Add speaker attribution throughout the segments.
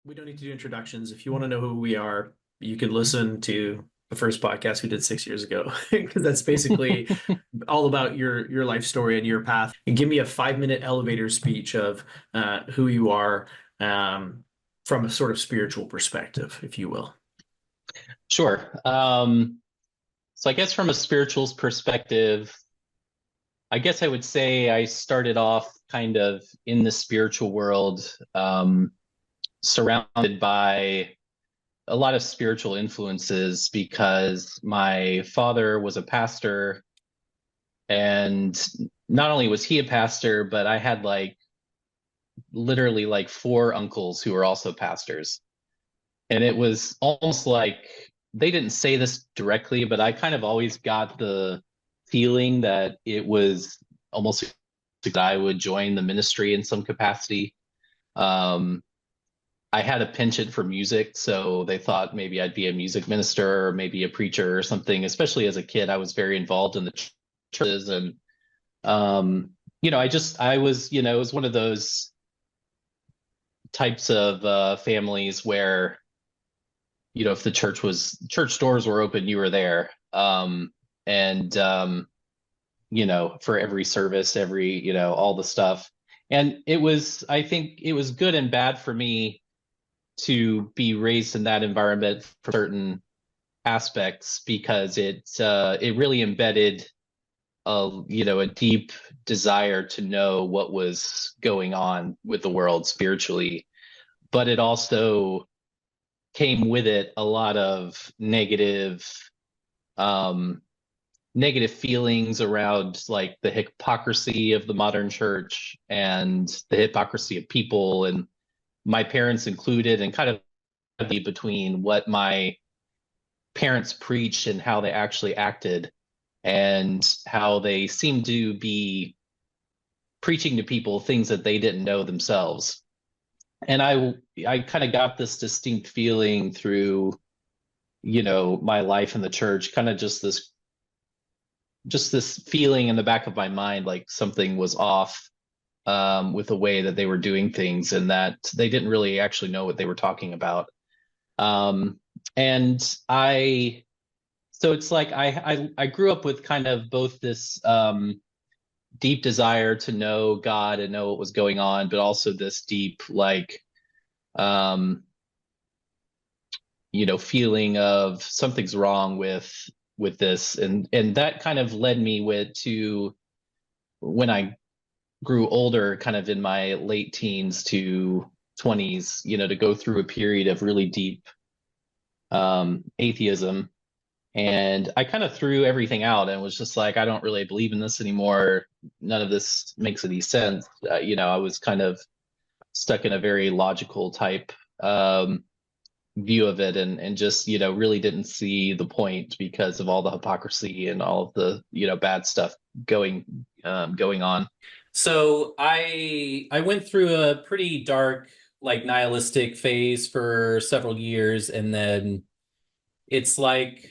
Speaker 1: We don't need to do introductions. If you want to know who we are, you can listen to the first podcast we did 6 years ago, because that's basically all about your life story and your path. And give me a 5 minute elevator speech of who you are from a sort of spiritual perspective, if you will.
Speaker 2: Sure. So I guess from a spirituals perspective, I guess I would say I started off kind of in the spiritual world, surrounded by a lot of spiritual influences because my father was a pastor, and not only was he a pastor, but I had like literally like four uncles who were also pastors. And it was almost like they didn't say this directly, but I kind of always got the feeling that it was almost like I would join the ministry in some capacity. Um, I had a penchant for music, so they thought maybe I'd be a music minister or maybe a preacher or something. Especially as a kid, I was very involved in the churches, and I was, it was one of those types of families where if the church doors were open, you were there. And For every service, all the stuff. And I think it was good and bad for me to be raised in that environment for certain aspects because it really embedded a deep desire to know what was going on with the world spiritually, but it also came with it a lot of um, negative feelings around like the hypocrisy of the modern church and the hypocrisy of people, and my parents included, and kind of between what my parents preached and how they actually acted, and how they seemed to be preaching to people things that they didn't know themselves. And I kind of got this distinct feeling through my life in the church, kind of just this feeling in the back of my mind like something was off with the way that they were doing things, and that they didn't really actually know what they were talking about. And I So it's like I grew up with kind of both this deep desire to know God and know what was going on, but also this deep um, feeling of something's wrong with this, and that kind of led me to when I grew older, kind of in my late teens to 20s, to go through a period of really deep atheism. And I kind of threw everything out and was just like, I don't really believe in this anymore. None of this makes any sense. I was kind of stuck in a very logical type view of it, and just, really didn't see the point because of all the hypocrisy and all of the, bad stuff going on. So I went through a pretty dark, like nihilistic phase for several years, and then it's like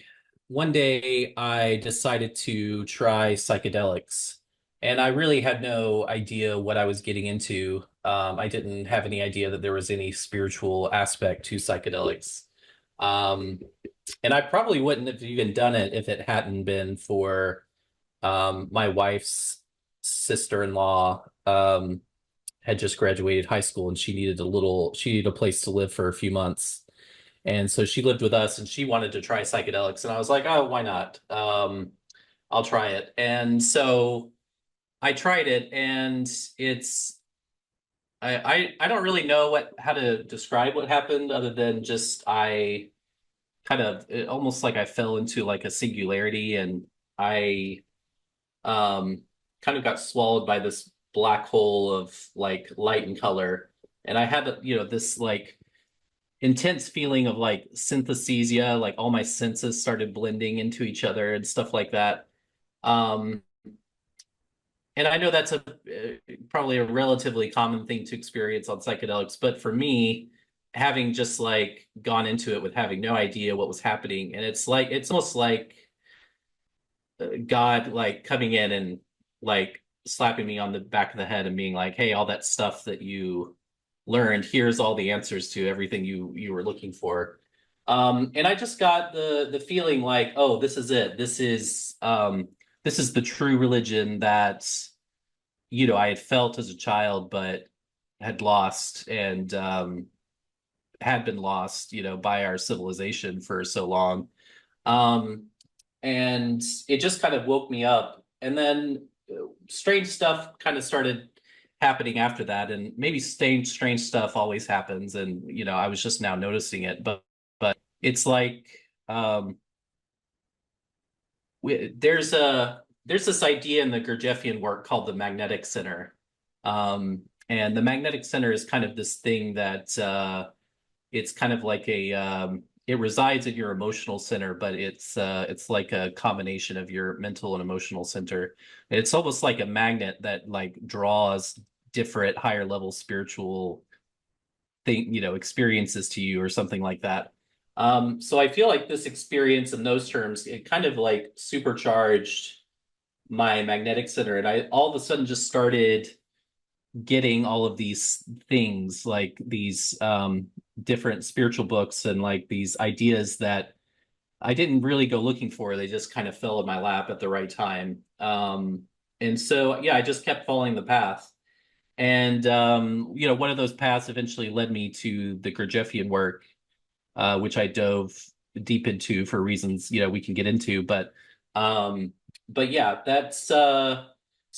Speaker 2: one day I decided to try psychedelics, and I really had no idea what I was getting into. I didn't have any idea that there was any spiritual aspect to psychedelics. Um, and I probably wouldn't have even done it if it hadn't been for my wife's sister-in-law had just graduated high school, and she needed a place to live for a few months. And so she lived with us and she wanted to try psychedelics. And I was like, oh, why not? I'll try it. And so I tried it, and I don't really know how to describe what happened, other than just almost like I fell into like a singularity, and I um kind of got swallowed by this black hole of like light and color. And I had, this like intense feeling of like synthesia, like all my senses started blending into each other and stuff like that. Um, and I know that's probably a relatively common thing to experience on psychedelics, but for me, having just like gone into it with having no idea what was happening, and it's almost like God like coming in and like slapping me on the back of the head and being like, "Hey, all that stuff that you learned. Here's all the answers to everything you were looking for. And I just got the feeling like, oh, this is it. This is the true religion that, I had felt as a child, but had lost and had been lost, by our civilization for so long. Um, and it just kind of woke me up. And then strange stuff kind of started happening after that. And maybe strange stuff always happens. And, I was just now noticing it. But it's like there's this idea in the Gurdjieffian work called the magnetic center. And the magnetic center is kind of this thing that it's kind of like it resides in your emotional center, but it's like a combination of your mental and emotional center. It's almost like a magnet that like draws different higher level spiritual experiences to you or something like that. So I feel like this experience in those terms, it kind of like supercharged my magnetic center. And I all of a sudden just started getting all of these things, like these different spiritual books and like these ideas that I didn't really go looking for. They just kind of fell in my lap at the right time. And so, yeah, I just kept following the path. And, one of those paths eventually led me to the Gurdjieffian work, which I dove deep into for reasons, we can get into. But yeah, that's so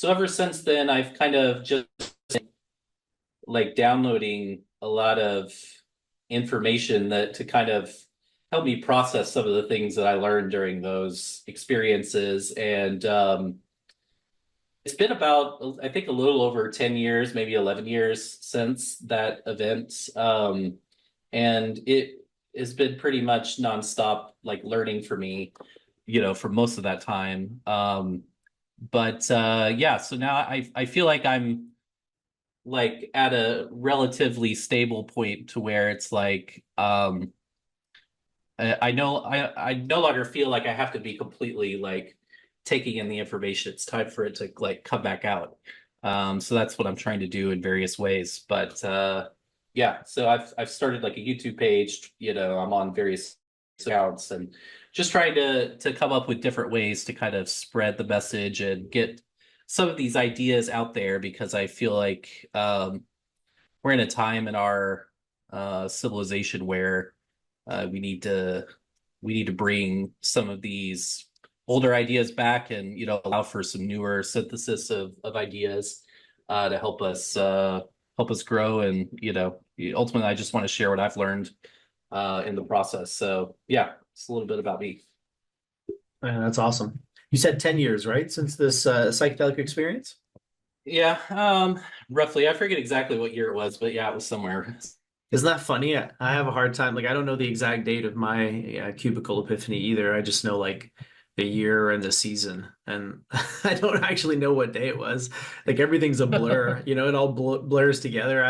Speaker 2: ever since then, I've kind of just like downloading a lot of information that to kind of help me process some of the things that I learned during those experiences. And it's been about, I think, a little over 10 years, maybe 11 years since that event. And it has been pretty much nonstop, like learning for me, for most of that time. But yeah, so now I feel like I'm like at a relatively stable point to where it's like I know I no longer feel like I have to be completely like taking in the information. It's time for it to like come back out. So that's what I'm trying to do in various ways. But yeah, so I've started like a YouTube page, I'm on various accounts and just trying to come up with different ways to kind of spread the message and get some of these ideas out there, because I feel like we're in a time in our civilization where we need to bring some of these older ideas back and allow for some newer synthesis of ideas to help us grow. And ultimately, I just want to share what I've learned in the process. So yeah, it's a little bit about me.
Speaker 1: That's awesome. You said 10 years, right? Since this psychedelic experience?
Speaker 2: Yeah, roughly. I forget exactly what year it was, but yeah, it was somewhere.
Speaker 1: Isn't that funny? I have a hard time. Like, I don't know the exact date of my cubicle epiphany either. I just know like the year and the season, and I don't actually know what day it was. Like everything's a blur. It all blurs together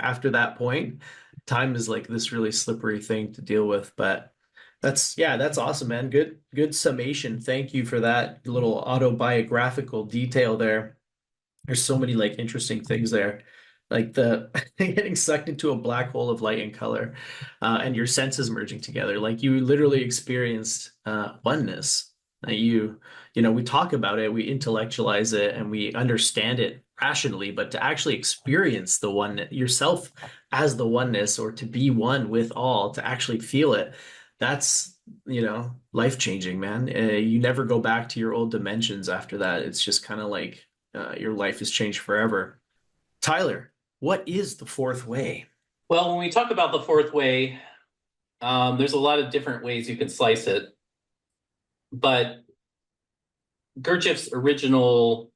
Speaker 1: after that point. Time is like this really slippery thing to deal with, but that's awesome, man. Good summation. Thank you for that little autobiographical detail there. There's so many like interesting things there, like the getting sucked into a black hole of light and color, and your senses merging together. Like you literally experienced oneness. We talk about it, we intellectualize it, and we understand it rationally, but to actually experience the one yourself as the oneness, or to be one with all, to actually feel it, that's life changing, man. You never go back to your old dimensions after that. It's just kind of like your life has changed forever. Tyler, what is the fourth way?
Speaker 2: Well, when we talk about the fourth way, there's a lot of different ways you can slice it. But Gurdjieff's original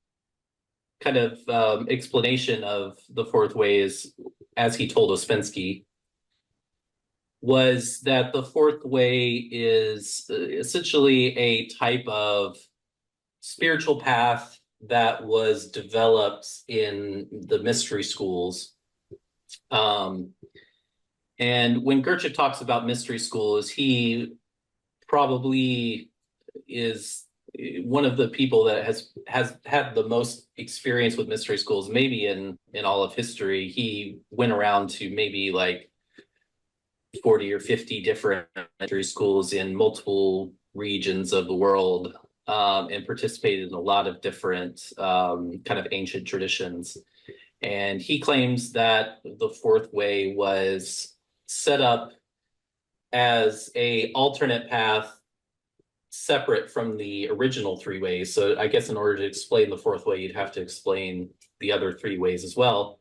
Speaker 2: kind of explanation of the fourth way is, as he told Ouspensky, was that the fourth way is essentially a type of spiritual path that was developed in the mystery schools. And when Gurdjieff talks about mystery schools, he probably is one of the people that has had the most experience with mystery schools, maybe in all of history. He went around to maybe like 40 or 50 different mystery schools in multiple regions of the world, and participated in a lot of different kind of ancient traditions. And he claims that the fourth way was set up as a alternate path separate from the original three ways. So I guess in order to explain the fourth way, you'd have to explain the other three ways as well.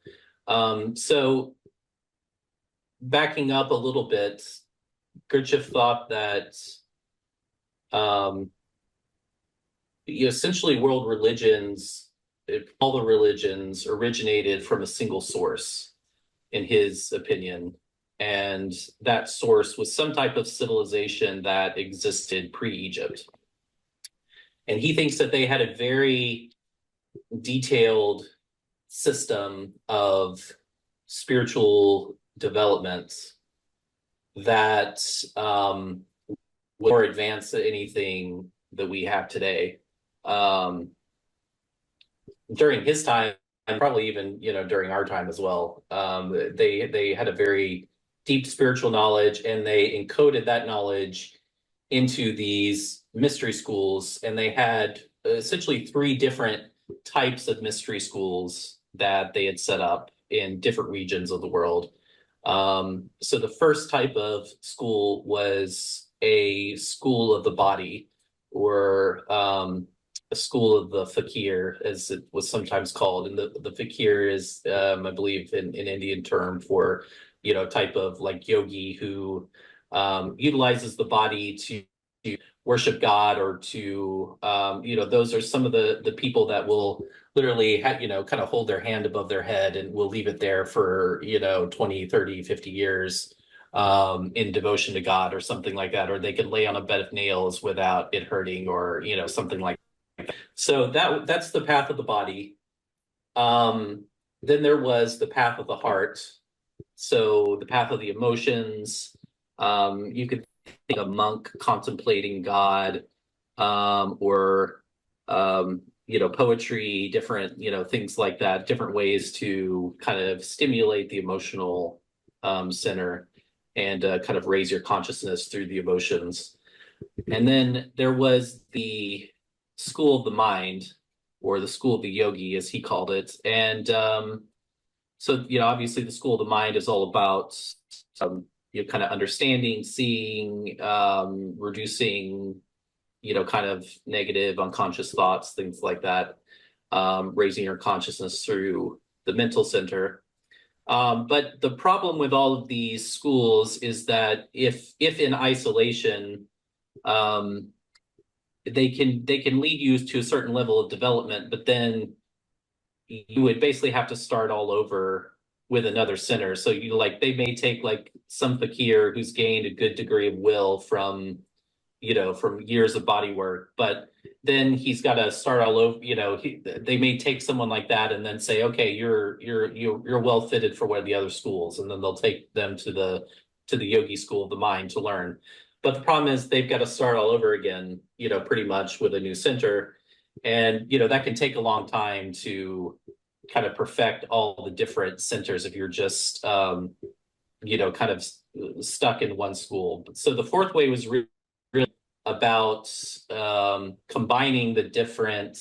Speaker 2: So backing up a little bit, Gurdjieff thought that essentially world religions, all the religions originated from a single source, in his opinion. And that source was some type of civilization that existed pre-Egypt. And he thinks that they had a very detailed system of spiritual development that more advanced than anything that we have today. During his time, and probably even during our time as well, they had a very deep spiritual knowledge, and they encoded that knowledge into these mystery schools. And they had essentially three different types of mystery schools that they had set up in different regions of the world. So the first type of school was a school of the body, or a school of the fakir, as it was sometimes called. And the fakir is, I believe, an Indian term for, type of like yogi who utilizes the body to worship God, or to, those are some of the people that will literally kind of hold their hand above their head and will leave it there for, 20, 30, 50 years in devotion to God, or something like that. Or they can lay on a bed of nails without it hurting, or, something like that. So that's the path of the body. Then there was the path of the heart. So the path of the emotions. You could think a monk contemplating God, or poetry, different things like that, different ways to kind of stimulate the emotional center, and kind of raise your consciousness through the emotions. And then there was the school of the mind, or the school of the yogi, as he called it. And so obviously the school of the mind is all about kind of understanding, seeing, reducing kind of negative unconscious thoughts, things like that, raising your consciousness through the mental center. But the problem with all of these schools is that if in isolation, they can lead you to a certain level of development, but then you would basically have to start all over with another center. So they may take like some fakir who's gained a good degree of will from years of body work, but then he's got to start all over. They may take someone like that and then say, okay, you're well fitted for one of the other schools, and then they'll take them to the yogi school of the mind to learn. But the problem is they've got to start all over again, pretty much with a new center. And, that can take a long time to kind of perfect all the different centers if you're just, kind of stuck in one school. So the fourth way was really about combining the different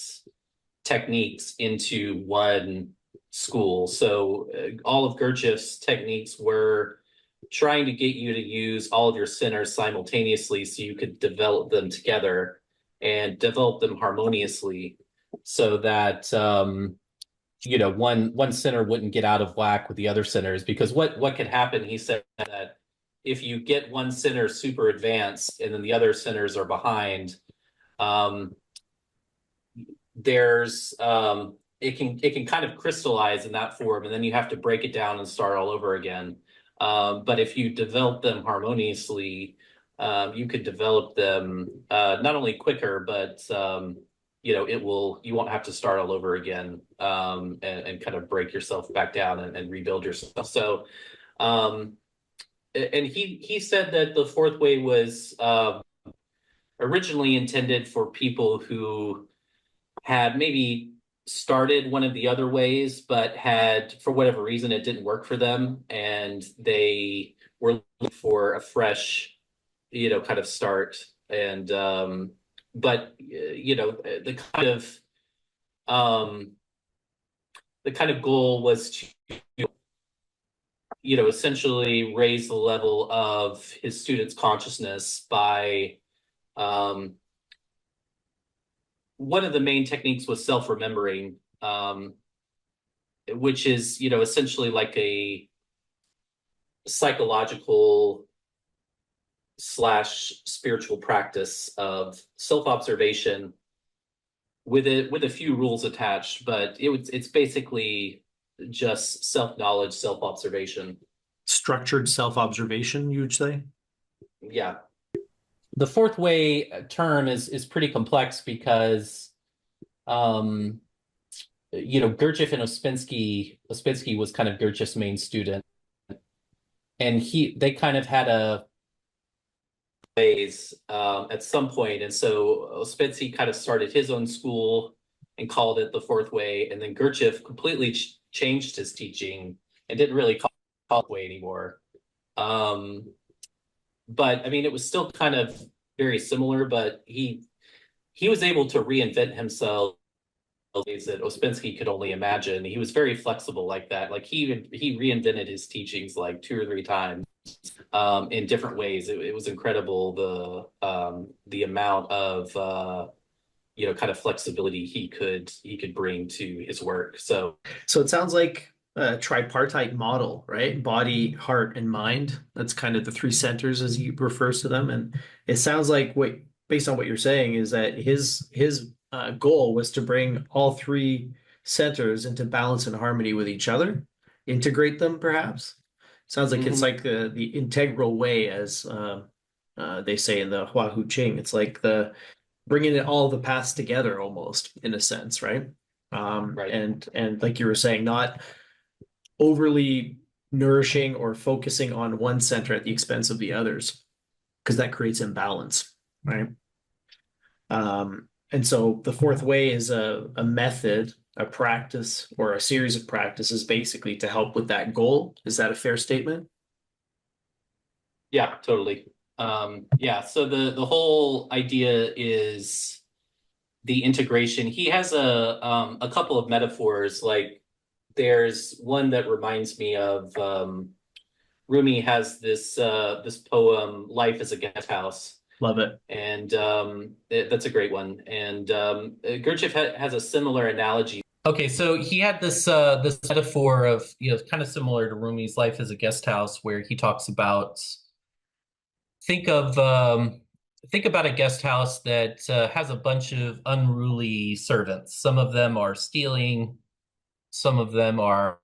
Speaker 2: techniques into one school. So all of Gurdjieff's techniques were trying to get you to use all of your centers simultaneously, so you could develop them together and develop them harmoniously, so that one center wouldn't get out of whack with the other centers. Because what could happen, he said, that if you get one center super advanced and then the other centers are behind, there's it can kind of crystallize in that form, and then you have to break it down and start all over again. But if you develop them harmoniously, you could develop them not only quicker, but you won't have to start all over again, and kind of break yourself back down and rebuild yourself. So, and he said that the fourth way was
Speaker 3: originally intended for people who had maybe started one of the other ways, but had, for whatever reason, it didn't work for them, and they were looking for a fresh, kind of start. And but um, the kind of goal was to, essentially raise the level of his students' consciousness by um, one of the main techniques was self-remembering, which is, essentially like a psychological slash spiritual practice of self-observation with a few rules attached, but it's basically just self-knowledge, self-observation.
Speaker 1: Structured self-observation, you would say?
Speaker 3: Yeah. The fourth way term is pretty complex because Gurdjieff and Ouspensky was kind of Gurdjieff's main student, and they kind of had a ways at some point, and so Ouspensky kind of started his own school and called it the fourth way, and then Gurdjieff completely changed his teaching and didn't really call it way anymore. But I mean, it was still kind of very similar, but he was able to reinvent himself in ways that Ouspensky could only imagine. He was very flexible like that. Like he reinvented his teachings like 2 or 3 times in different ways. It was incredible the amount of kind of flexibility he could bring to his work. So
Speaker 1: it sounds like a tripartite model, right? Body, heart, and mind. That's kind of the three centers as he refers to them. And it sounds like based on what you're saying, is that his goal was to bring all three centers into balance and harmony with each other, integrate them, perhaps. Sounds like it's like the integral way, as they say in the Hua Hu Ching. It's like bringing all the paths together, almost in a sense, right?
Speaker 3: right.
Speaker 1: And like you were saying, not overly nourishing or focusing on one center at the expense of the others, because that creates imbalance, right? And so the fourth way is a method, a practice, or a series of practices basically to help with that goal. Is that a fair statement?
Speaker 3: Yeah, totally. Yeah, so the whole idea is the integration. He has a couple of metaphors. Like there's one that reminds me of Rumi has this poem, "Life is a Guest House."
Speaker 1: Love it.
Speaker 3: And that's a great one. And Gurdjieff has a similar analogy. Okay, so he had this metaphor of, kind of similar to Rumi's "Life as a Guest House," where he talks about think about a guest house that has a bunch of unruly servants. Some of them are stealing, some of them are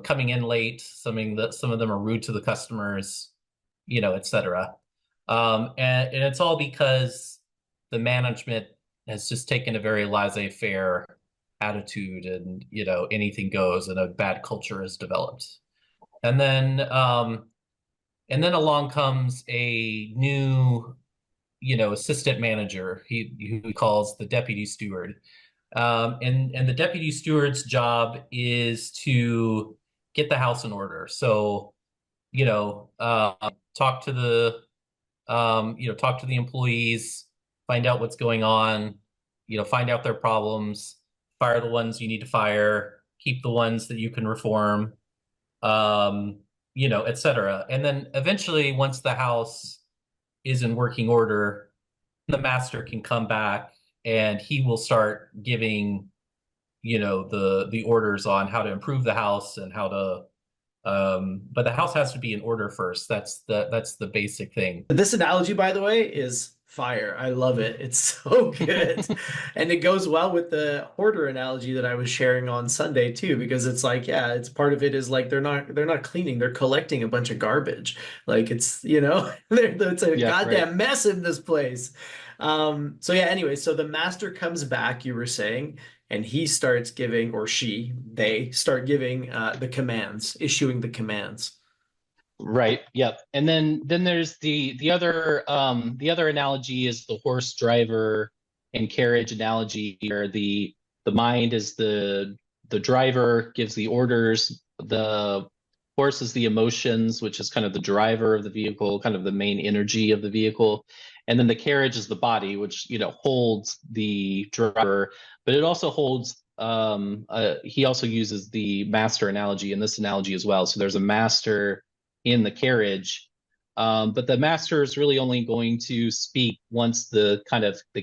Speaker 3: coming in late, some of them are rude to the customers, etc. And it's all because the management has just taken a very laissez-faire attitude, and anything goes, and a bad culture is developed. And then along comes a new assistant manager, who he calls the deputy steward. And the deputy steward's job is to get the house in order. So talk to the employees, find out what's going on, find out their problems, fire the ones you need to fire, keep the ones that you can reform, etc. And then eventually, once the house is in working order, the master can come back and he will start giving, the orders on how to improve the house and how to but the house has to be in order first. That's the basic thing.
Speaker 1: This analogy, by the way, is fire. I love it. It's so good. And it goes well with the hoarder analogy that I was sharing on Sunday too, because it's like, yeah, it's part of it is like they're not cleaning, they're collecting a bunch of garbage. Like it's, it's a goddamn mess in this place. So yeah, anyway, so the master comes back, you were saying, and he starts giving, or they start giving the commands, issuing the commands.
Speaker 2: Right. Yep. And then there's the other analogy is the horse driver and carriage analogy, where the mind is the driver, gives the orders, the horse is the emotions, which is kind of the driver of the vehicle, kind of the main energy of the vehicle. And then the carriage is the body, which, holds the driver, but it also holds he also uses the master analogy in this analogy as well. So there's a master in the carriage, but the master is really only going to speak once the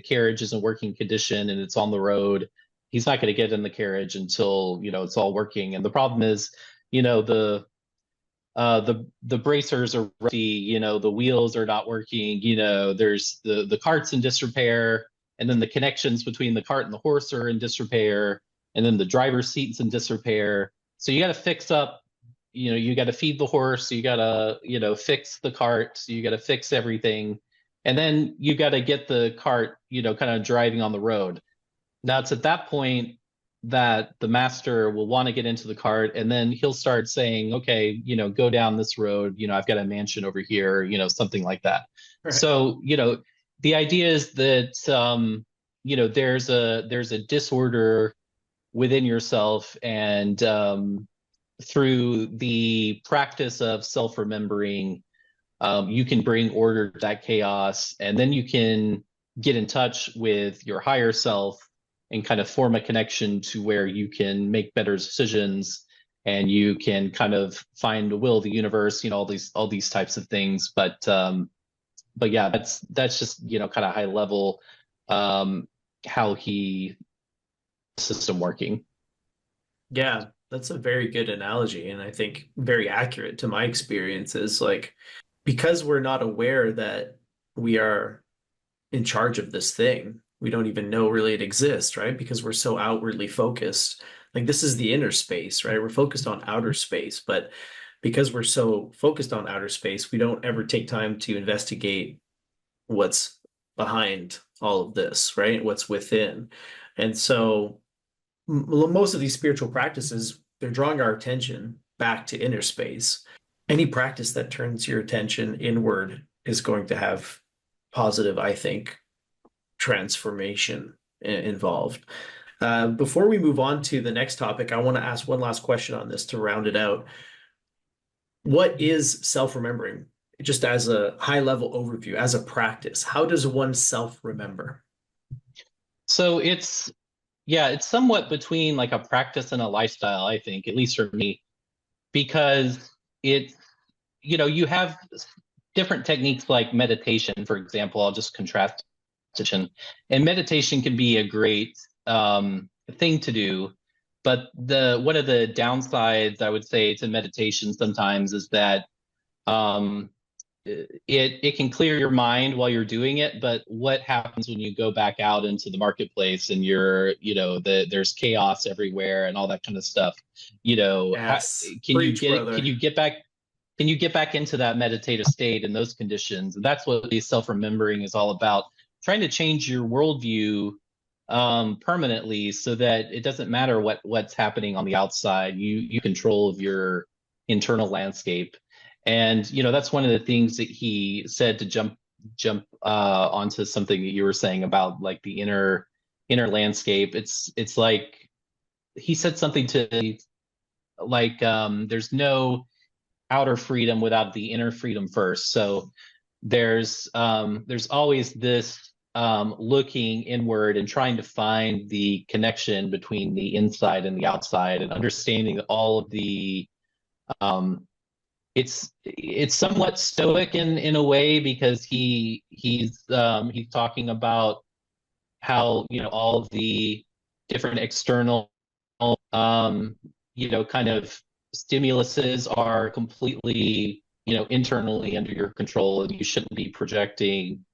Speaker 2: carriage is in working condition and it's on the road. He's not going to get in the carriage until it's all working. And the problem is, the bracers are rusty, the wheels are not working, there's the cart's in disrepair, and then the connections between the cart and the horse are in disrepair, and then the driver's seat's in disrepair. So you got to fix up, you got to feed the horse, you got to, fix the cart, so you got to fix everything. And then you got to get the cart, kind of driving on the road. Now it's at that point that the master will want to get into the cart, and then he'll start saying, okay, go down this road, I've got a mansion over here, something like that. Right. So, the idea is that, there's a disorder within yourself, and through the practice of self-remembering, you can bring order to that chaos, and then you can get in touch with your higher self and kind of form a connection to where you can make better decisions, and you can kind of find the will of the universe, all these types of things. But yeah, that's just kind of high level how he system working.
Speaker 1: Yeah, that's a very good analogy, and I think very accurate to my experiences. Like, because we're not aware that we are in charge of this thing, we don't even know really it exists, right? Because we're so outwardly focused. Like, this is the inner space, right? We're focused on outer space, but because we're so focused on outer space, we don't ever take time to investigate what's behind all of this, right? What's within. And so most of these spiritual practices, they're drawing our attention back to inner space. Any practice that turns your attention inward is going to have positive, I think, transformation involved. Before we move on to the next topic, I want to ask one last question on this to round it out. What is self-remembering? Just as a high-level overview, as a practice, how does one self-remember?
Speaker 2: So it's somewhat between like a practice and a lifestyle, I think, at least for me, because it's, you have different techniques like meditation, for example. I'll just contrast. And meditation can be a great thing to do, but one of the downsides I would say to meditation sometimes is that it can clear your mind while you're doing it, but what happens when you go back out into the marketplace and there's chaos everywhere and all that kind of stuff?
Speaker 1: Yes.
Speaker 2: Can you get back into that meditative state in those conditions? And that's what the self-remembering is all about. Trying to change your worldview permanently, so that it doesn't matter what's happening on the outside. You control of your internal landscape, and that's one of the things that he said to jump onto something that you were saying about like the inner landscape. It's like he said something to like there's no outer freedom without the inner freedom first. So there's always this looking inward and trying to find the connection between the inside and the outside, and understanding that all of the it's somewhat stoic in a way, because he's talking about how all of the different external kind of stimuluses are completely internally under your control, and you shouldn't be projecting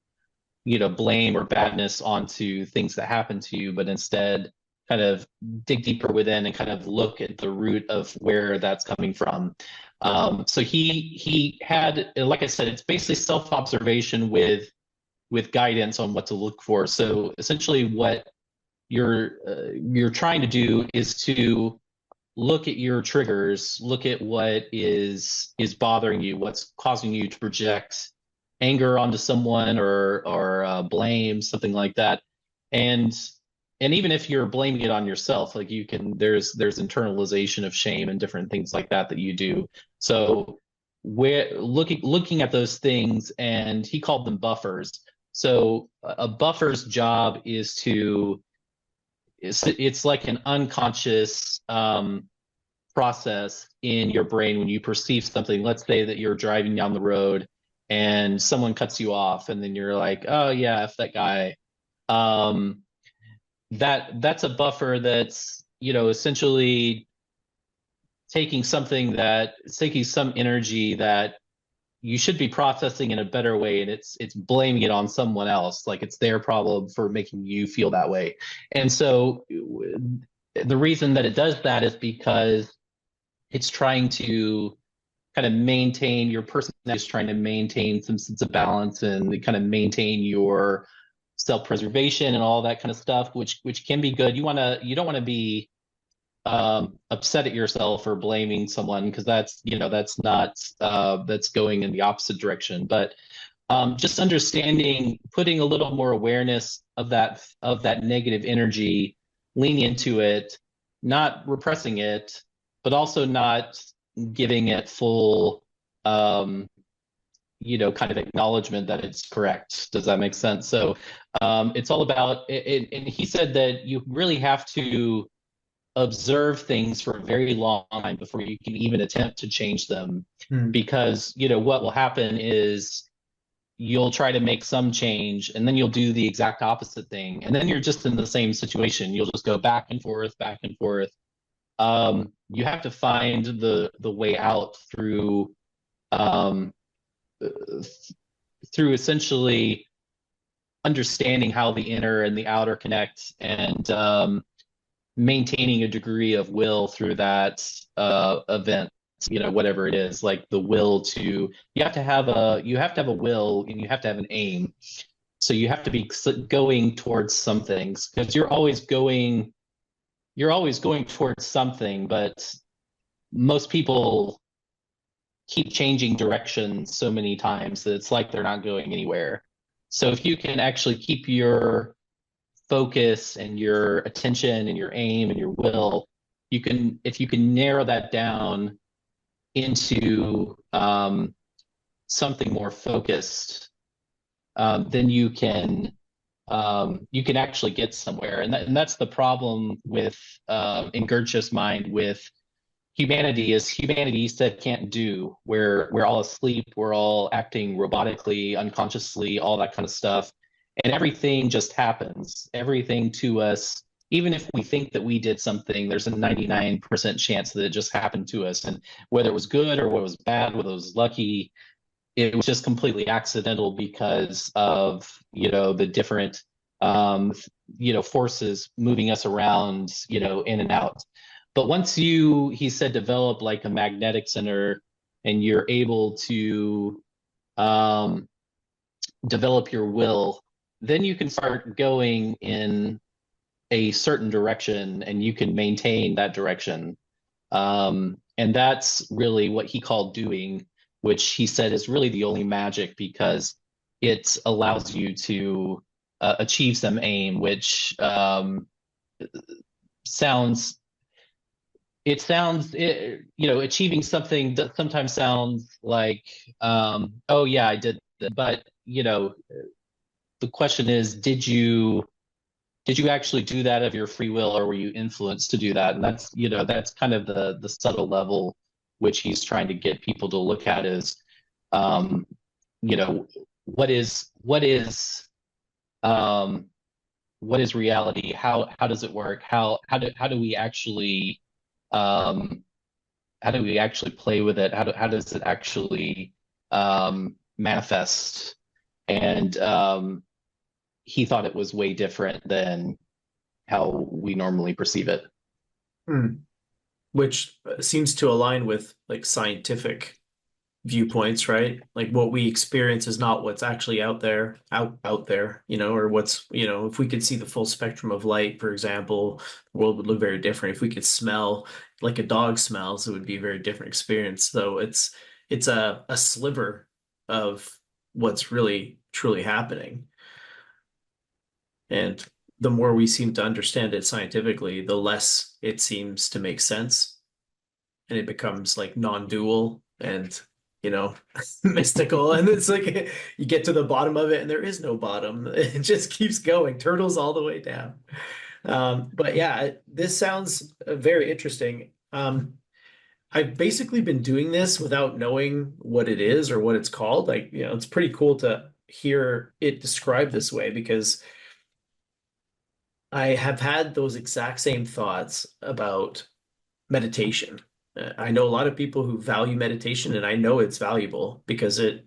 Speaker 2: blame or badness onto things that happen to you, but instead kind of dig deeper within and kind of look at the root of where that's coming from. So he had, like I said, it's basically self-observation with guidance on what to look for. So essentially what you're trying to do is to look at your triggers, look at what is bothering you, what's causing you to project anger onto someone or blame, something like that. And even if you're blaming it on yourself, like you can, there's internalization of shame and different things like that that you do. So we're looking at those things, and he called them buffers. So a buffer's job is to, it's like an unconscious process in your brain when you perceive something. Let's say that you're driving down the road and someone cuts you off, and then you're like, oh yeah, F that guy. That's a buffer that's, essentially taking some energy that you should be processing in a better way, and it's blaming it on someone else, like it's their problem for making you feel that way. And so the reason that it does that is because it's trying to kind of maintain your personality, is trying to maintain some sense of balance and kind of maintain your self-preservation and all that kind of stuff, which can be good. You don't want to be upset at yourself for blaming someone, because that's not that's going in the opposite direction. But just understanding, putting a little more awareness of that negative energy, leaning into it, not repressing it, but also not giving it full kind of acknowledgement that it's correct. Does that make sense? So it's all about it, and he said that you really have to observe things for a very long time before you can even attempt to change them. Because what will happen is you'll try to make some change, and then you'll do the exact opposite thing, and then you're just in the same situation. You'll just go back and forth, back and forth. You have to find the way out through essentially understanding how the inner and the outer connect, and maintaining a degree of will through that event, whatever it is. Like the will to, you have to have a will, and you have to have an aim. So you have to be going towards some things, because you're always going towards something, but most people keep changing directions so many times that it's like they're not going anywhere. So if you can actually keep your focus and your attention and your aim and your will, if you can narrow that down into something more focused, then you can actually get somewhere. And that's the problem with in Gurdjieff's mind with humanity, is humanity said can't do. We're all asleep, we're all acting robotically, unconsciously, all that kind of stuff. And everything just happens. Everything to us, even if we think that we did something, there's a 99% chance that it just happened to us. And whether it was good or whether it was bad, whether it was lucky, it was just completely accidental because of, the different, forces moving us around, in and out. But once he said, develop like a magnetic center, and you're able to develop your will, then you can start going in a certain direction, and you can maintain that direction. And that's really what he called doing, which he said is really the only magic, because it allows you to achieve some aim, which achieving something sometimes sounds like, oh yeah, I did that. But the question is, did you actually do that of your free will, or were you influenced to do that? And that's kind of the subtle level which he's trying to get people to look at, is what is reality? How does it work? How do we actually play with it? How does it actually manifest? And he thought it was way different than how we normally perceive it.
Speaker 1: Which seems to align with like scientific viewpoints, right? Like what we experience is not what's actually out there, or what's, if we could see the full spectrum of light, for example, the world would look very different. If we could smell like a dog smells, it would be a very different experience. So it's a sliver of what's really truly happening. And the more we seem to understand it scientifically, the less it seems to make sense. And it becomes like non-dual and, mystical. And it's like you get to the bottom of it and there is no bottom. It just keeps going, turtles all the way down. But yeah, this sounds very interesting. I've basically been doing this without knowing what it is or what it's called. Like, it's pretty cool to hear it described this way because I have had those exact same thoughts about meditation. I know a lot of people who value meditation, and I know it's valuable because it's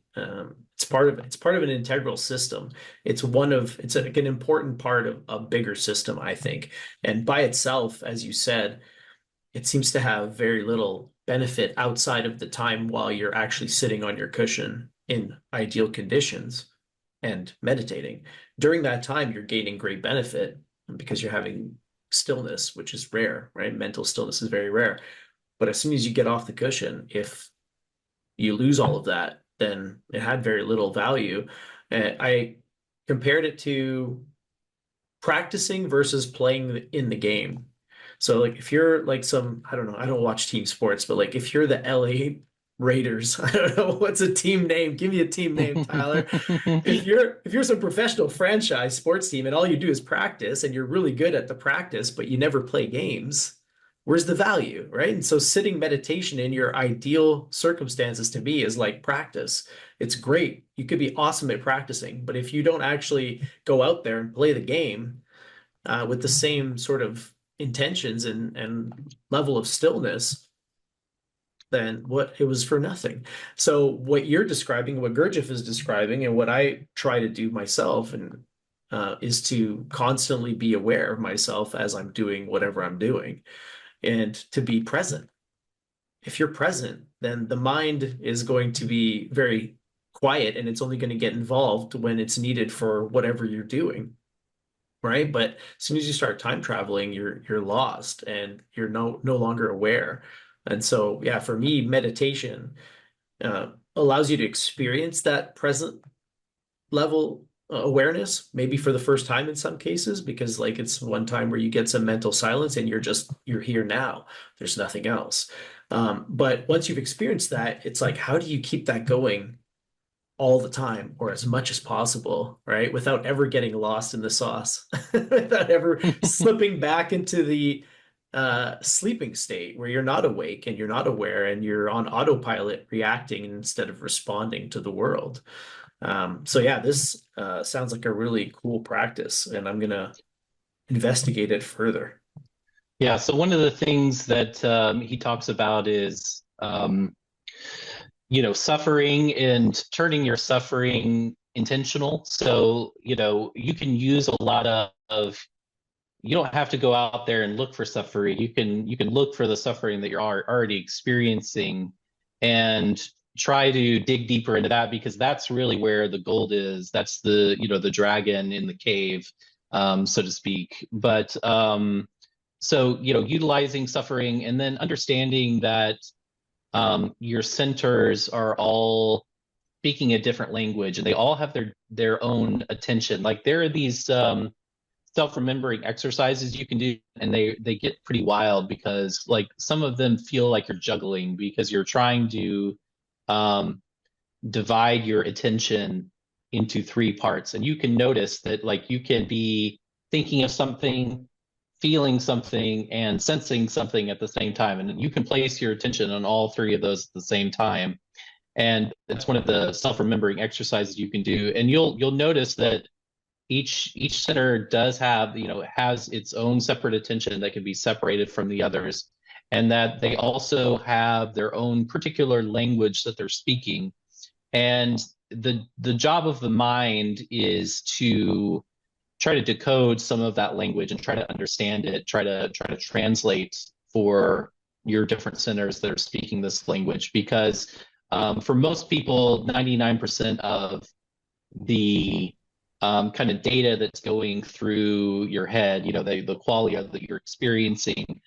Speaker 1: part of an integral system. It's like an important part of a bigger system, I think. And by itself, as you said, it seems to have very little benefit outside of the time while you're actually sitting on your cushion in ideal conditions and meditating. During that time, you're gaining great benefit because you're having stillness, which is rare, right? Mental stillness is very rare. But as soon as you get off the cushion, if you lose all of that, then it had very little value. I compared it to practicing versus playing in the game. So like if you're like I don't know, I don't watch team sports, but like if you're the LA Raiders, I don't know, what's a team name? Give me a team name, Tyler. If you're some professional franchise sports team and all you do is practice and you're really good at the practice, but you never play games, where's the value, right? And so sitting meditation in your ideal circumstances to me is like practice. It's great. You could be awesome at practicing, but if you don't actually go out there and play the game with the same sort of intentions and level of stillness, then it was for nothing. So what you're describing, what Gurdjieff is describing, and what I try to do myself and is to constantly be aware of myself as I'm doing whatever I'm doing and to be present. If you're present, then the mind is going to be very quiet and it's only going to get involved when it's needed for whatever you're doing. Right. But as soon as you start time traveling, you're lost and you're no longer aware. And so, yeah, for me, meditation allows you to experience that present level awareness, maybe for the first time in some cases, because like it's one time where you get some mental silence and you're here now. There's nothing else. But once you've experienced that, it's like, how do you keep that going all the time or as much as possible, right? Without ever getting lost in the sauce, without ever slipping back into the sleeping state where you're not awake and you're not aware and you're on autopilot reacting instead of responding to the world. So yeah, this sounds like a really cool practice and I'm going to investigate it further.
Speaker 2: Yeah, so one of the things that he talks about is suffering and turning your suffering intentional. So, you can use a lot of, you don't have to go out there and look for suffering. You can look for the suffering that you're already experiencing and try to dig deeper into that, because that's really where the gold is. That's the dragon in the cave, so to speak. But so, utilizing suffering and then understanding that your centers are all speaking a different language and they all have their own attention. Like there are these self-remembering exercises you can do, and they get pretty wild because like some of them feel like you're juggling because you're trying to divide your attention into 3 parts. And you can notice that like you can be thinking of something, feeling something, and sensing something at the same time. And you can place your attention on all 3 of those at the same time. And it's one of the self-remembering exercises you can do. And you'll notice that each center does have, has its own separate attention that can be separated from the others, and that they also have their own particular language that they're speaking. And the job of the mind is to try to decode some of that language and try to understand it, try to translate for your different centers that are speaking this language. Because For most people, 99% of the kind of data that's going through your head, the qualia that you're experiencing,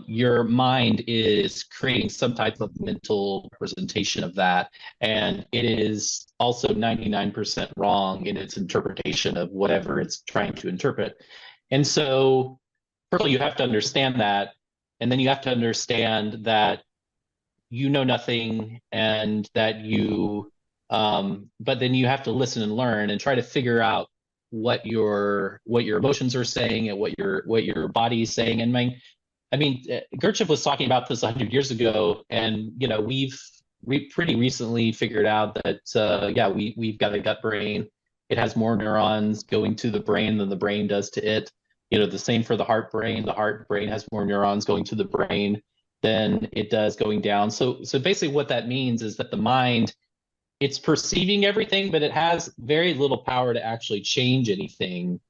Speaker 2: your mind is creating some type of mental representation of that. And it is also 99% wrong in its interpretation of whatever it's trying to interpret. And so, first of all, you have to understand that. And then you have to understand that you know nothing, and that but then you have to listen and learn and try to figure out what your emotions are saying and what your body is saying. And Gurdjieff was talking about this 100 years ago, and we pretty recently figured out that we've got a gut brain. It has more neurons going to the brain than the brain does to it. The same for the heart brain. The heart brain has more neurons going to the brain than it does going down. So basically what that means is that the mind, it's perceiving everything, but it has very little power to actually change anything.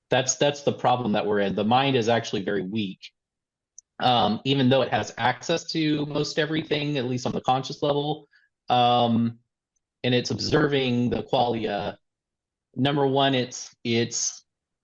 Speaker 2: That's the problem that we're in. The mind is actually very weak. Even though it has access to most everything, at least on the conscious level, and it's observing the qualia. Number one, it's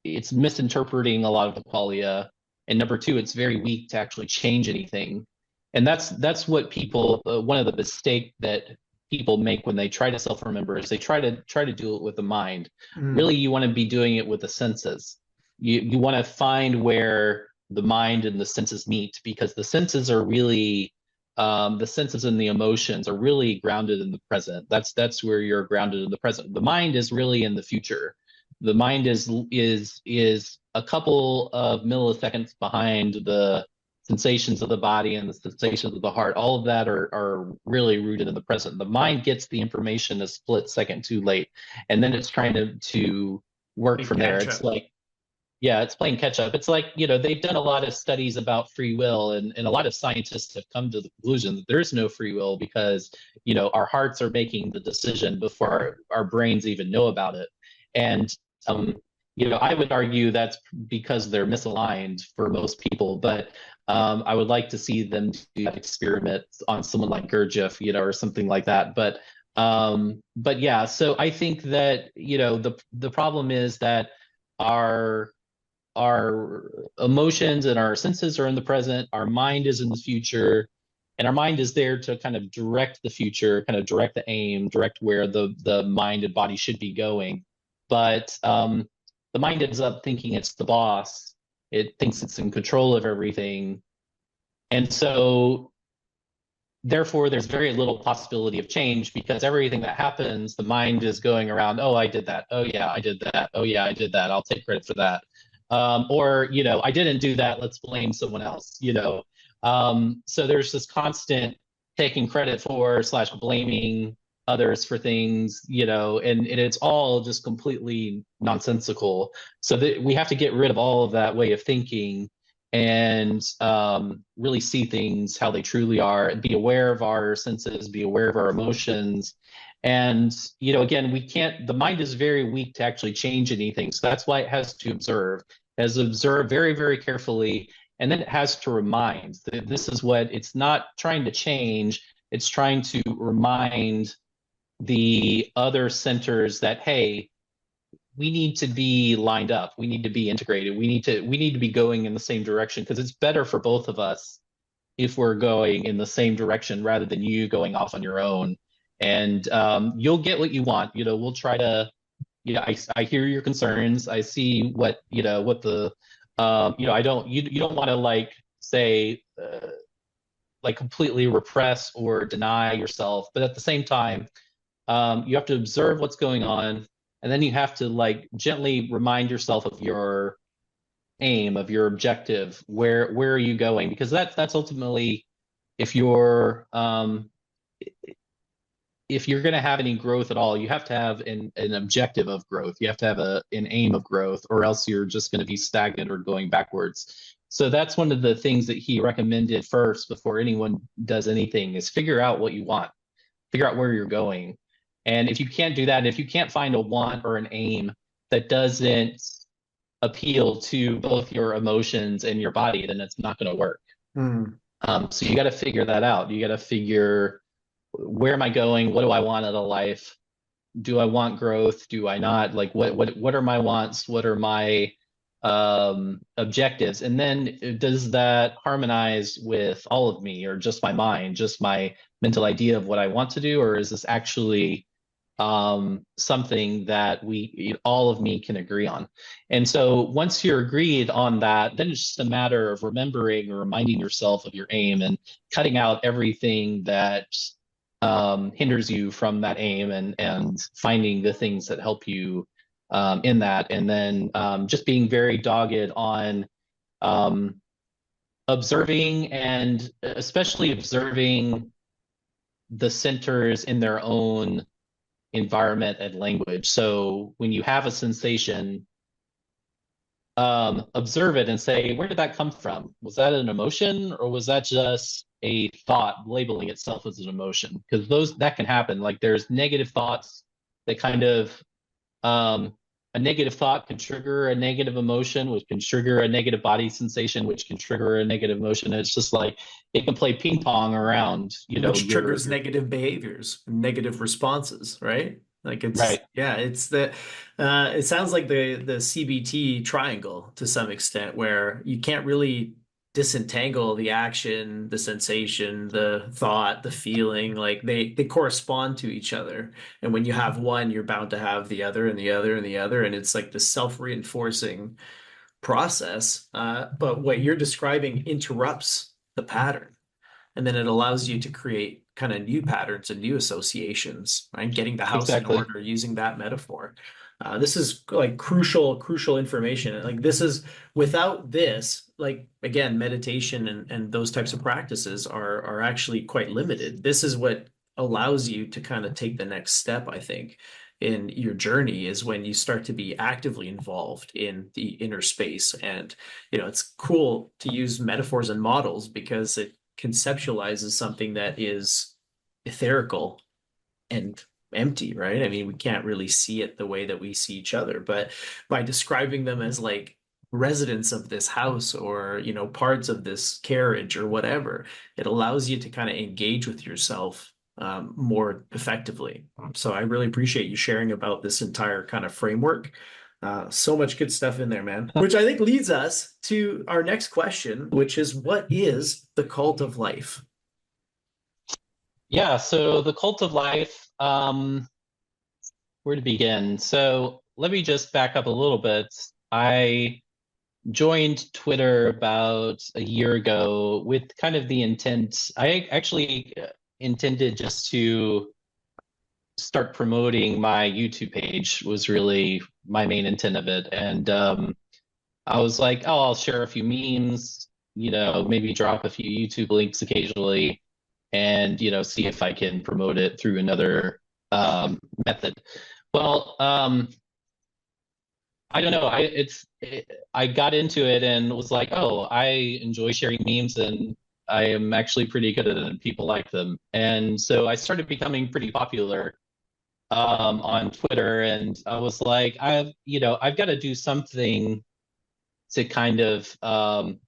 Speaker 2: misinterpreting a lot of the qualia, and number two, it's very weak to actually change anything. And that's what people, one of the mistakes that people make when they try to self-remember is they try to do it with the mind. Really, you want to be doing it with the senses. You want to find where the mind and the senses meet, because the senses are really the senses and the emotions are really grounded in the present. That's where you're grounded in the present. The mind is really in the future. The mind is a couple of milliseconds behind the sensations of the body and the sensations of the heart. All of that are really rooted in the present. The mind gets the information a split second too late, and then it's trying to work from there. It's like, it's playing catch up. It's like, they've done a lot of studies about free will, and a lot of scientists have come to the conclusion that there is no free will, because, our hearts are making the decision before our brains even know about it. And, I would argue that's because they're misaligned for most people, but I would like to see them do that experiment on someone like Gurdjieff, or something like that. But yeah, so I think that, the problem is that our emotions and our senses are in the present, our mind is in the future, and our mind is there to kind of direct the future, kind of direct the aim, direct where the mind and body should be going. But the mind ends up thinking it's the boss. It thinks it's in control of everything. And so therefore, there's very little possibility of change, because everything that happens, the mind is going around, oh, I did that. Oh, yeah, I did that. Oh, yeah, I did that. I'll take credit for that. Or, I didn't do that. Let's blame someone else, So there's this constant taking credit for / blaming others for things, and it's all just completely nonsensical. So that we have to get rid of all of that way of thinking and really see things how they truly are, and be aware of our senses, be aware of our emotions. And, again, the mind is very weak to actually change anything. So that's why it has to observe. It has to observe very, very carefully. And then it has to remind. This is what it's not trying to change. It's trying to remind the other centers that, hey, we need to be lined up. We need to be integrated. We need to be going in the same direction, because it's better for both of us if we're going in the same direction rather than you going off on your own. And you'll get what you want. We'll try to, I hear your concerns. I see what the, I don't, you don't want to say, completely repress or deny yourself. But at the same time, you have to observe what's going on. And then you have to gently remind yourself of your aim, of your objective. Where are you going? Because that's ultimately, if you're going to have any growth at all, you have to have an objective of growth. You have to have an aim of growth, or else you're just going to be stagnant or going backwards. So that's one of the things that he recommended first before anyone does anything, is figure out what you want, figure out where you're going. And if you can't do that, and if you can't find a want or an aim that doesn't appeal to both your emotions and your body, then it's not going to work. So you got to figure that out. You got to figure, where am I going? What do I want out of life? Do I want growth? Do I not? Like, what are my wants? What are my objectives? And then does that harmonize with all of me, or just my mind, just my mental idea of what I want to do? Or is this actually something that all of me can agree on? And so once you're agreed on that, then it's just a matter of remembering or reminding yourself of your aim and cutting out everything that hinders you from that aim, and finding the things that help you in that. And then just being very dogged on observing, and especially observing the centers in their own environment and language. So when you have a sensation, observe it and say, where did that come from? Was that an emotion, or was that just a thought labeling itself as an emotion? Because that can happen. Like, there's negative thoughts that kind of a negative thought can trigger a negative emotion, which can trigger a negative body sensation, which can trigger a negative emotion. It's just like it can play ping pong around,
Speaker 1: which triggers negative behaviors, negative responses, right? Like it's
Speaker 2: right.
Speaker 1: Yeah, it's the it sounds like the CBT triangle to some extent, where you can't really disentangle the action, the sensation, the thought, the feeling. Like they correspond to each other. And when you have one, you're bound to have the other and the other and the other. And it's like the self-reinforcing process. But what you're describing interrupts the pattern. And then it allows you to create kind of new patterns and new associations, right? Getting the house
Speaker 2: Exactly.
Speaker 1: in order, using that metaphor. This is like crucial information. Like this is, without this, like again, meditation and those types of practices are actually quite limited. This is what allows you to kind of take the next step, I think, in your journey, is when you start to be actively involved in the inner space. And, it's cool to use metaphors and models because it conceptualizes something that is etherical and empty, right? I mean, we can't really see it the way that we see each other, but by describing them as like residents of this house, or parts of this carriage or whatever, it allows you to kind of engage with yourself more effectively. So I really appreciate you sharing about this entire kind of framework. So much good stuff in there, man. Which I think leads us to our next question, which is, what is the cult of life?
Speaker 2: Yeah, so the cult of life, where to begin? So let me just back up a little bit. I joined Twitter about a year ago with kind of the intent. I actually intended just to start promoting my YouTube page, was really my main intent of it. And I was like, oh, I'll share a few memes, maybe drop a few YouTube links occasionally, and see if I can promote it through another method. Well, I don't know. I got into it and was like, oh, I enjoy sharing memes, and I am actually pretty good at it, and people like them. And so I started becoming pretty popular on Twitter, and I was like, I've got to do something to kind of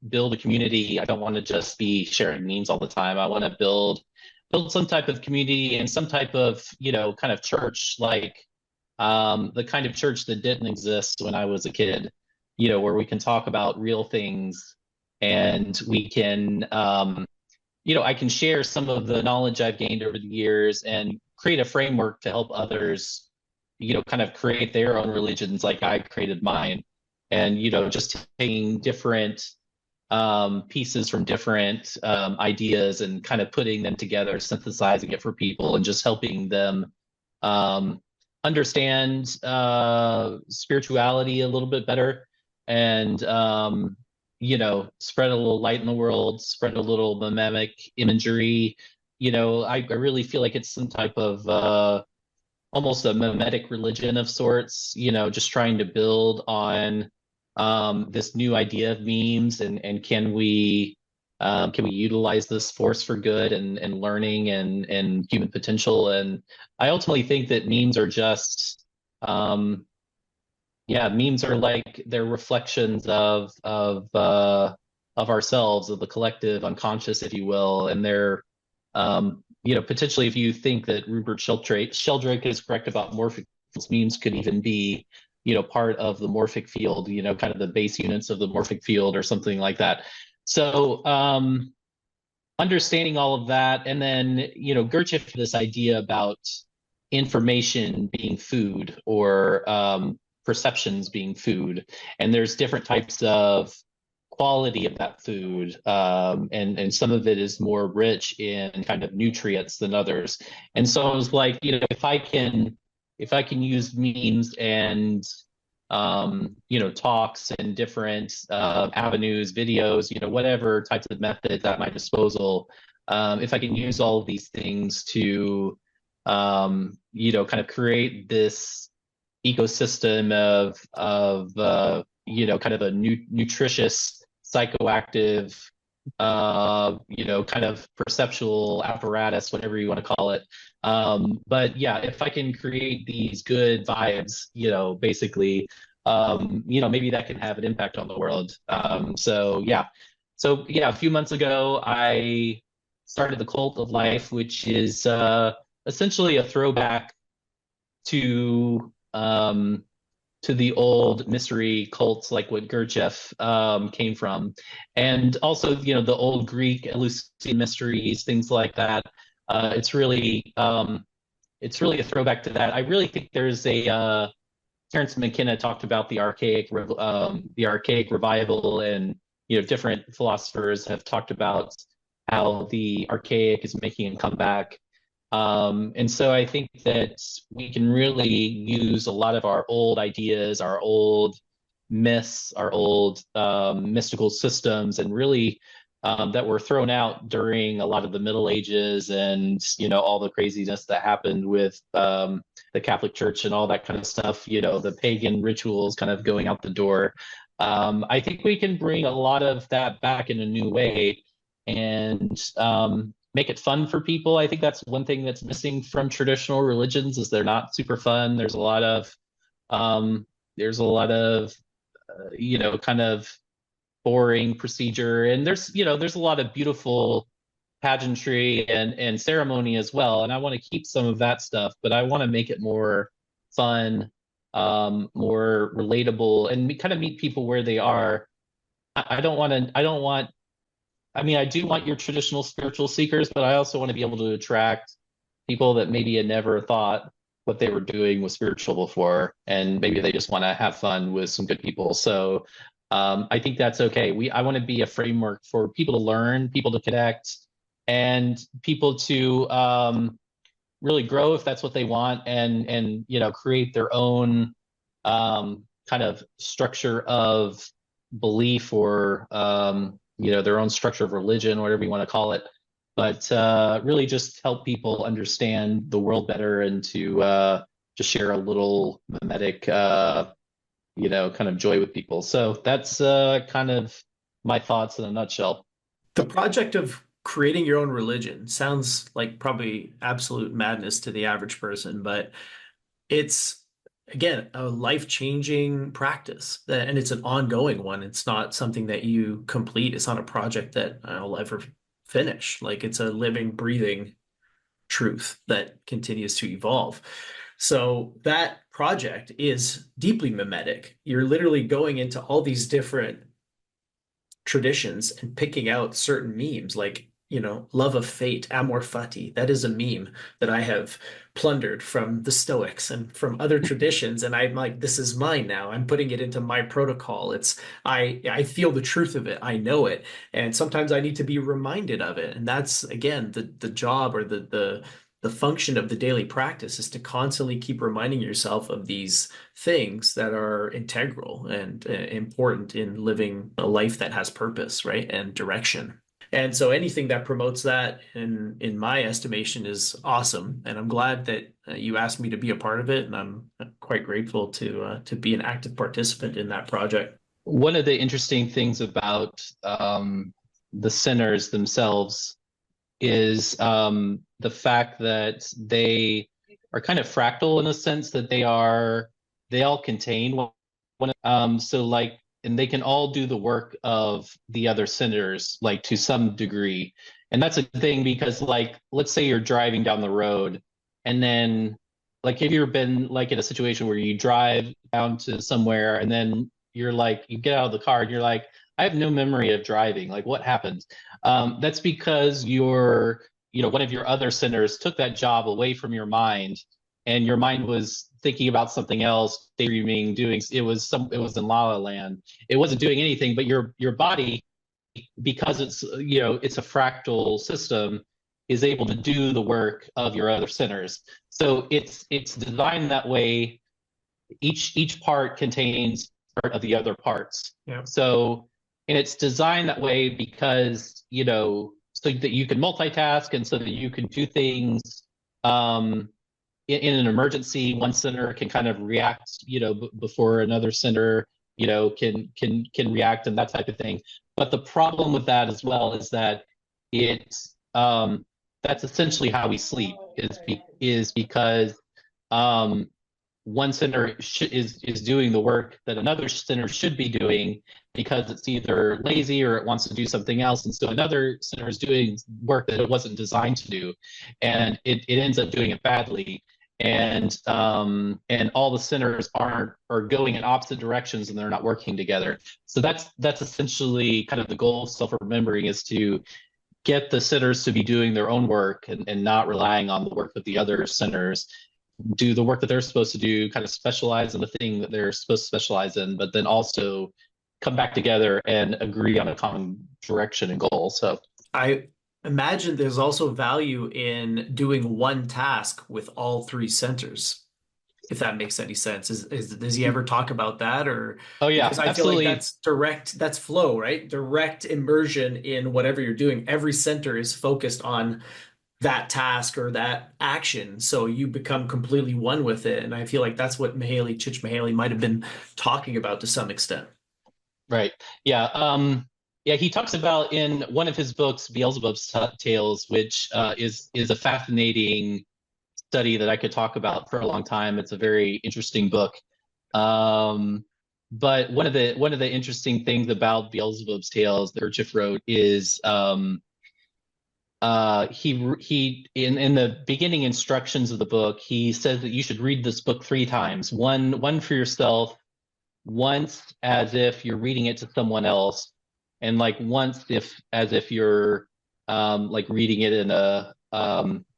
Speaker 2: build a community. I don't want to just be sharing memes all the time. I want to build some type of community and some type of kind of church, like the kind of church that didn't exist when I was a kid, where we can talk about real things, and we can I can share some of the knowledge I've gained over the years and create a framework to help others, kind of create their own religions like I created mine. And, just taking different pieces from different ideas and kind of putting them together, synthesizing it for people, and just helping them understand spirituality a little bit better, and spread a little light in the world, spread a little mimetic imagery. I really feel like it's some type of almost a mimetic religion of sorts, just trying to build on this new idea of memes, and can we utilize this force for good and learning and human potential. And I ultimately think that memes are just memes are like, they're reflections of ourselves, of the collective unconscious, if you will, and they're potentially if you think that Rupert Sheldrake is correct about morphic fields, memes could even be, part of the morphic field, kind of the base units of the morphic field or something like that. So understanding all of that, and then, Gurdjieff had this idea about information being food, or perceptions being food, and there's different types of quality of that food, and some of it is more rich in kind of nutrients than others. And so I was like, if I can use memes and talks and different avenues, videos, whatever types of methods at my disposal, if I can use all of these things to kind of create this ecosystem of kind of a nutritious, psychoactive, kind of perceptual apparatus, whatever you want to call it. But yeah, if I can create these good vibes, basically, maybe that can have an impact on the world. So yeah, a few months ago, I started the Cult of Life, which is essentially a throwback to the old mystery cults, like what Gurdjieff came from, and also the old Greek Eleusinian mysteries, things like that. It's really a throwback to that. I really think there's a Terence McKenna talked about the archaic revival, and different philosophers have talked about how the archaic is making a comeback. And so I think that we can really use a lot of our old ideas, our old myths, our old mystical systems, and really that were thrown out during a lot of the Middle Ages, and all the craziness that happened with the Catholic Church and all that kind of stuff, the pagan rituals kind of going out the door. I think we can bring a lot of that back in a new way, and make it fun for people. I think that's one thing that's missing from traditional religions, is they're not super fun. There's a lot of kind of boring procedure, and there's a lot of beautiful pageantry and ceremony as well. And I want to keep some of that stuff, but I want to make it more fun, more relatable, and kind of meet people where they are. I do want your traditional spiritual seekers, but I also want to be able to attract people that maybe had never thought what they were doing was spiritual before, and maybe they just want to have fun with some good people. So I think that's okay. I want to be a framework for people to learn, people to connect, and people to really grow if that's what they want, and create their own kind of structure of belief, or their own structure of religion, whatever you want to call it, but really just help people understand the world better, and to just share a little mimetic, kind of joy with people. So that's kind of my thoughts in a nutshell.
Speaker 1: The project of creating your own religion sounds like probably absolute madness to the average person, but it's, again, a life-changing practice, and it's an ongoing one. It's not something that you complete. It's not a project that I'll ever finish. Like, it's a living, breathing truth that continues to evolve. So that project is deeply mimetic. You're literally going into all these different traditions and picking out certain memes, like, love of fate, amor fati. That is a meme that I have plundered from the Stoics and from other traditions, and I'm like, this is mine now. I'm putting it into my protocol. I feel the truth of it. I know it, and sometimes I need to be reminded of it. And that's, again, the job, or the function of the daily practice, is to constantly keep reminding yourself of these things that are integral and important in living a life that has purpose, right, and direction. And so anything that promotes that, in my estimation, is awesome. And I'm glad that you asked me to be a part of it, and I'm quite grateful to be an active participant in that project.
Speaker 2: One of the interesting things about the centers themselves is the fact that they are kind of fractal, in a sense that they all contain one. So and they can all do the work of the other centers, like, to some degree. And that's a thing because, like, let's say you're driving down the road, and then, like, have you ever been like in a situation where you drive down to somewhere and then you're like, you get out of the car and you're like, I have no memory of driving. Like, what happened? That's because one of your other centers took that job away from your mind, and your mind was thinking about something else, daydreaming, doing it was in La La Land. It wasn't doing anything, but your body, because it's a fractal system, is able to do the work of your other centers. So it's designed that way. Each part contains part of the other parts.
Speaker 1: Yeah.
Speaker 2: So, and it's designed that way because, so that you can multitask, and so that you can do things in an emergency. One center can kind of react, before another center, can react, and that type of thing. But the problem with that as well is that it's that's essentially how we sleep, is because one center is doing the work that another center should be doing, because it's either lazy or it wants to do something else, and so another center is doing work that it wasn't designed to do, and it ends up doing it badly. And all the centers are going in opposite directions, and they're not working together. So that's essentially kind of the goal of self-remembering, is to get the centers to be doing their own work, and not relying on the work of the other centers. Do the work that they're supposed to do, kind of specialize in the thing that they're supposed to specialize in, but then also come back together and agree on a common direction and goal. So
Speaker 1: I imagine there's also value in doing one task with all three centers, if that makes any sense. Does he ever talk about that? Or
Speaker 2: oh yeah,
Speaker 1: because I
Speaker 2: absolutely.
Speaker 1: feel like that's flow, right? Direct immersion in whatever you're doing. Every center is focused on that task or that action, so you become completely one with it. And I feel like that's what Csikszentmihalyi might have been talking about to some extent.
Speaker 2: Right. Yeah. Yeah. He talks about, in one of his books, Beelzebub's Tales, which is a fascinating study that I could talk about for a long time. It's a very interesting book. But one of the interesting things about Beelzebub's Tales that Gurdjieff wrote is he in the beginning instructions of the book, he says that you should read this book 3 times. One for yourself, once as if you're reading it to someone else, and like once as if you're like reading it in a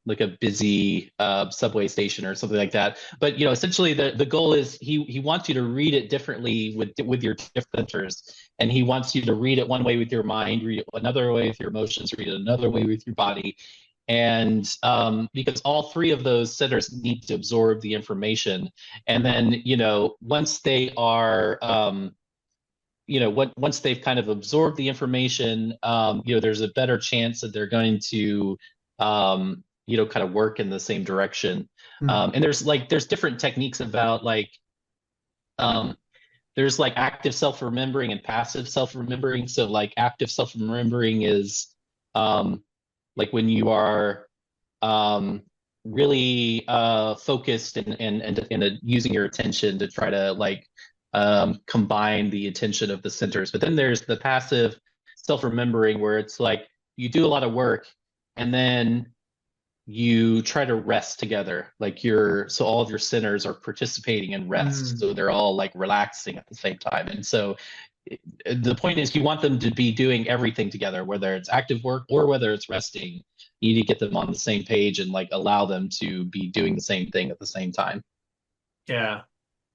Speaker 2: like a busy subway station or something like that. But essentially the goal is he wants you to read it differently with your different centers, and he wants you to read it one way with your mind, read it another way with your emotions, read it another way with your body. And because all 3 of those centers need to absorb the information, and then once they are once they've kind of absorbed the information, there's a better chance that they're going to kind of work in the same direction. And there's different techniques about there's like active self-remembering and passive self-remembering. So like active self-remembering is like when you are really focused and using your attention to try to combine the attention of the centers. But then there's the passive self-remembering, where it's like you do a lot of work and then you try to rest together. So all of your centers are participating in rest. So they're all like relaxing at the same time. And so the point is, you want them to be doing everything together, whether it's active work or whether it's resting. You need to get them on the same page and allow them to be doing the same thing at the same time.
Speaker 1: Yeah,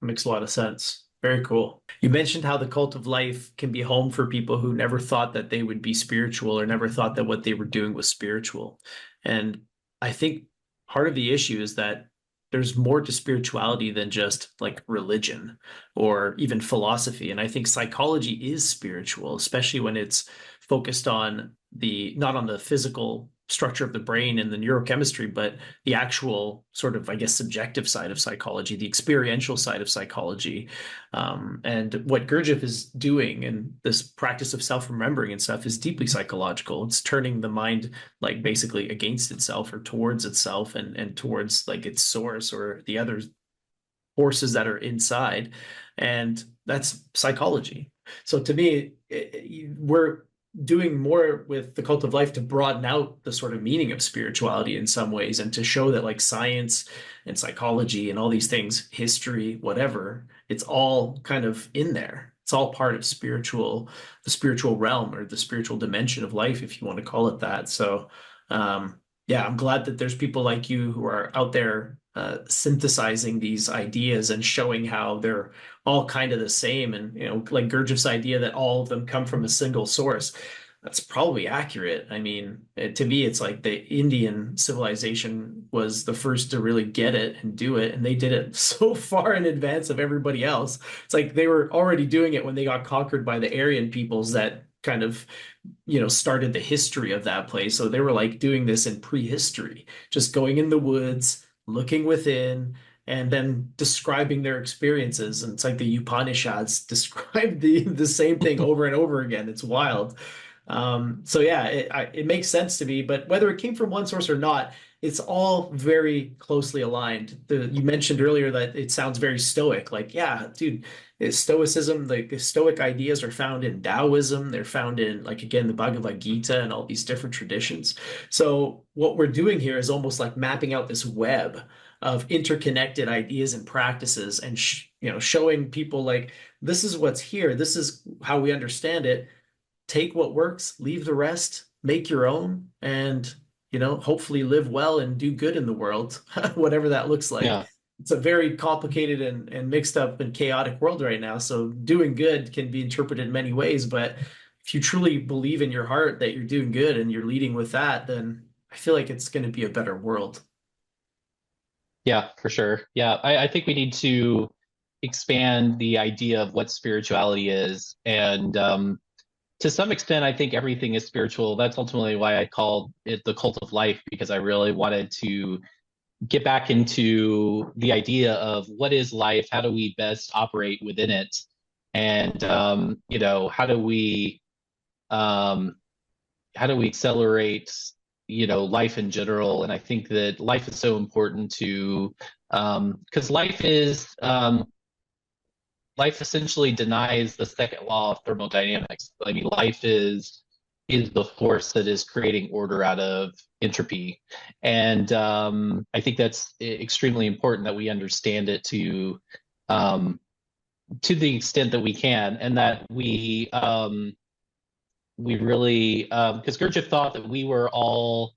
Speaker 1: makes a lot of sense. Very cool. You mentioned how the cult of life can be home for people who never thought that they would be spiritual, or never thought that what they were doing was spiritual. And I think part of the issue is that there's more to spirituality than just like religion or even philosophy. And I think psychology is spiritual, especially when it's focused on not on the physical structure of the brain and the neurochemistry, but the actual sort of, I guess, subjective side of psychology, the experiential side of psychology. And what Gurdjieff is doing in this practice of self-remembering and stuff is deeply psychological. It's turning the mind like basically against itself or towards itself, and towards like its source or the other forces that are inside. And that's psychology. So to me, we're doing more with the Cult of Life to broaden out the sort of meaning of spirituality in some ways, and to show that like science and psychology and all these things, history, whatever, it's all kind of in there. It's all part of the spiritual realm or the spiritual dimension of life, if you want to call it that. So, yeah, I'm glad that there's people like you who are out there synthesizing these ideas and showing how they're all kind of the same. And, like Gurdjieff's idea that all of them come from a single source. That's probably accurate. I mean, to me, it's like the Indian civilization was the first to really get it and do it, and they did it so far in advance of everybody else. It's like they were already doing it when they got conquered by the Aryan peoples that kind of, started the history of that place. So they were like doing this in prehistory, just going in the woods, looking within, and then describing their experiences. And it's like the Upanishads describe the same thing over and over again. It's wild. So yeah, it makes sense to me, but whether it came from one source or not, it's all very closely aligned. You mentioned earlier that it sounds very stoic. Like, yeah, dude, Stoicism, the Stoic ideas are found in Taoism. They're found in, like, again, the Bhagavad Gita and all these different traditions. So what we're doing here is almost like mapping out this web of interconnected ideas and practices, and showing people like, this is what's here. This is how we understand it. Take what works, leave the rest, make your own, and hopefully live well and do good in the world, whatever that looks like.
Speaker 2: Yeah.
Speaker 1: It's a very complicated and mixed up and chaotic world right now. So doing good can be interpreted in many ways, but if you truly believe in your heart that you're doing good and you're leading with that, then I feel like it's going to be a better world.
Speaker 2: Yeah, for sure. Yeah, I think we need to expand the idea of what spirituality is. And to some extent, I think everything is spiritual. That's ultimately why I called it the Cult of Life, because I really wanted to get back into the idea of what is life, how do we best operate within it, and how do we accelerate life in general. And I think that life is so important to because life essentially denies the second law of thermodynamics. I mean, life is the force that is creating order out of entropy. And I think that's extremely important that we understand it to the extent that we can, and that we really, because Gurdjieff thought that we were all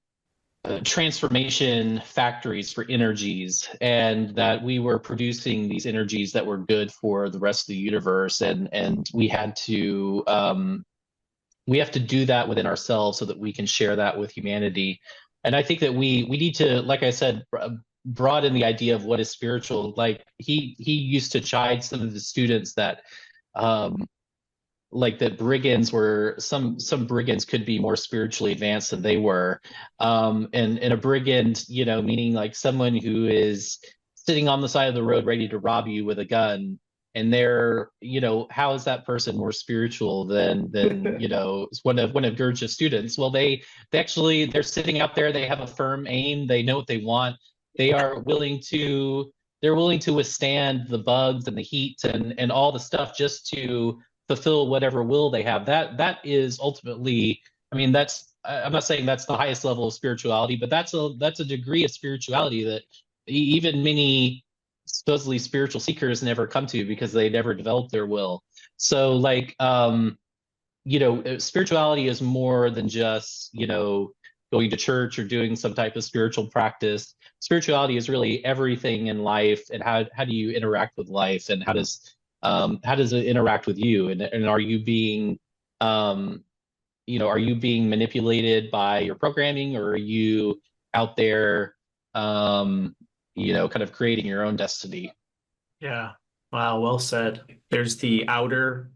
Speaker 2: transformation factories for energies, and that we were producing these energies that were good for the rest of the universe, and we have to do that within ourselves so that we can share that with humanity. And I think that we need to, like I said, broaden the idea of what is spiritual. Like he used to chide some of the students that like that brigands were some brigands could be more spiritually advanced than they were, and a brigand, meaning like someone who is sitting on the side of the road ready to rob you with a gun, and they're how is that person more spiritual than one of Gurdjieff's students? Well, they're sitting out there, they have a firm aim, they know what they want, they're willing to withstand the bugs and the heat and all the stuff just to fulfill whatever will they have. That is ultimately, I mean, I'm not saying that's the highest level of spirituality, but that's a degree of spirituality that even many supposedly spiritual seekers never come to, because they never develop their will. So like spirituality is more than just going to church or doing some type of spiritual practice. Spirituality is really everything in life, and how do you interact with life, and how does it interact with you, and are you being manipulated by your programming, or are you out there kind of creating your own destiny?
Speaker 1: Yeah. Wow, well said. There's the outer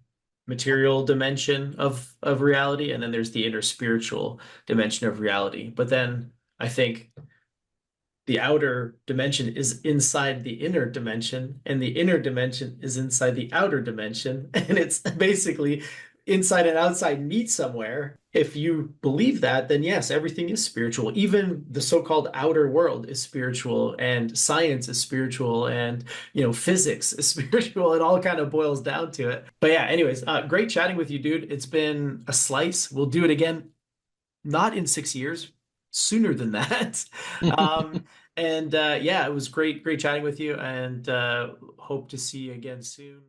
Speaker 1: material dimension of reality, and then there's the inner spiritual dimension of reality. But then I think the outer dimension is inside the inner dimension, and the inner dimension is inside the outer dimension. And it's basically inside and outside meet somewhere, if you believe that, then yes, everything is spiritual. Even the so-called outer world is spiritual, and science is spiritual, and physics is spiritual. It all kind of boils down to it. But yeah, anyways, great chatting with you, dude. It's been a slice. We'll do it again, not in 6 years, sooner than that. And yeah, it was great chatting with you, and hope to see you again soon.